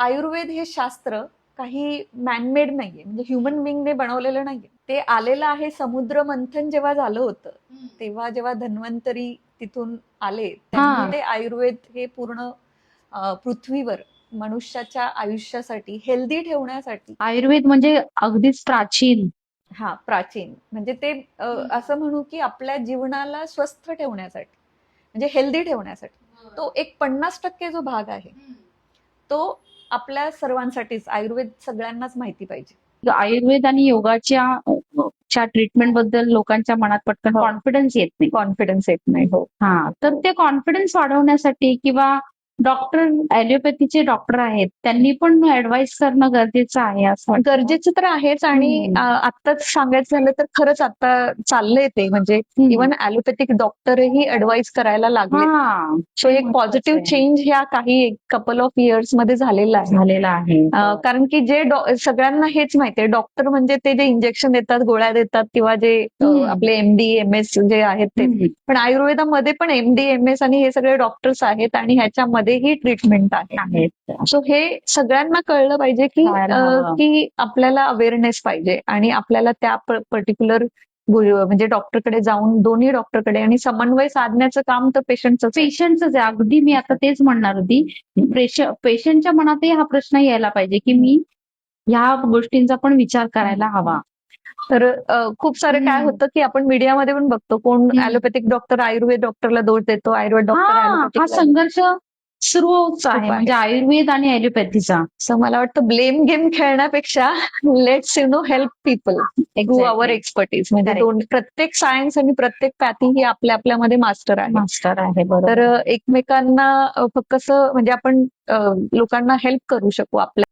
आयुर्वेद हे शास्त्र काही मॅनमेड नाहीये, म्हणजे ह्युमन बिंगने बनवलेलं नाहीये. ते आलेलं आहे समुद्र मंथन जेव्हा झालं होतं तेव्हा, जेव्हा धन्वंतरी तिथून आले त्यांनी ते आयुर्वेद हे पूर्ण पृथ्वीवर मनुष्याच्या आयुष्यासाठी हेल्दी ठेवण्यासाठी. आयुर्वेद म्हणजे अगदीच प्राचीन. हा, प्राचीन म्हणजे ते असं म्हणू की आपल्या जीवनाला स्वस्थ ठेवण्यासाठी, म्हणजे हेल्दी ठेवण्यासाठी तो एक 50% जो भाग आहे तो आपल्या सर्वांसाठीच. आयुर्वेद सगळ्यांनाच माहिती पाहिजे. आयुर्वेद आणि योगाच्या ट्रीटमेंट बद्दल लोकांच्या मनात पटकन कॉन्फिडन्स येत नाही. कॉन्फिडन्स येत नाही. हो. तर ते कॉन्फिडन्स वाढवण्यासाठी किंवा डॉक्टर, ॲलोपॅथीचे डॉक्टर आहेत त्यांनी पण ऍडवाइस करणं गरजेचं आहे असं वाटतं. गरजेचं तर आहेच. आणि आत्ताच सांगायचं झालं तर खरंच आता चाललंय ते, म्हणजे इव्हन ॲलोपॅथिक डॉक्टरही ऍडवाइस करायला लागले. सो एक पॉझिटिव्ह चेंज ह्या काही कपल ऑफ इयर्स मध्ये झालेला आहे. कारण की जे सगळ्यांना हेच माहितीये, डॉक्टर म्हणजे ते जे इंजेक्शन देतात, गोळ्या देतात, किंवा जे आपले MD MS जे आहेत ते. पण आयुर्वेदामध्ये पण MD MS आणि हे सगळे डॉक्टर्स आहेत आणि ह्याच्यामध्येही ट्रीटमेंट आहे. सो हे सगळ्यांना कळलं पाहिजे की आपल्याला अवेअरनेस पाहिजे आणि आपल्याला त्या पर्टिक्युलर म्हणजे डॉक्टरकडे जाऊन, दोन्ही डॉक्टरकडे, आणि समन्वय साधण्याचं काम तर पेशंटच आहे. अगदी मी आता तेच म्हणणार होती. पेशंटच्या मनातही हा प्रश्न यायला पाहिजे की मी ह्या गोष्टींचा पण विचार करायला हवा. तर खूप सारे काय होतं की आपण मीडियामध्ये पण बघतो, कोण ॲलोपॅथिक डॉक्टर आयुर्वेद डॉक्टरला दोष देतो, आयुर्वेद डॉक्टर हा संघर्ष सुरूच आहे म्हणजे आयुर्वेद आणि ॲलोपॅथीचा. सो मला वाटतं ब्लेम गेम खेळण्यापेक्षा let's help people through our expertise. म्हणजे प्रत्येक सायन्स आणि प्रत्येक पॅथी ही आपल्यामध्ये मास्टर आहे. तर एकमेकांना फक्त म्हणजे आपण लोकांना हेल्प करू शकू आपल्या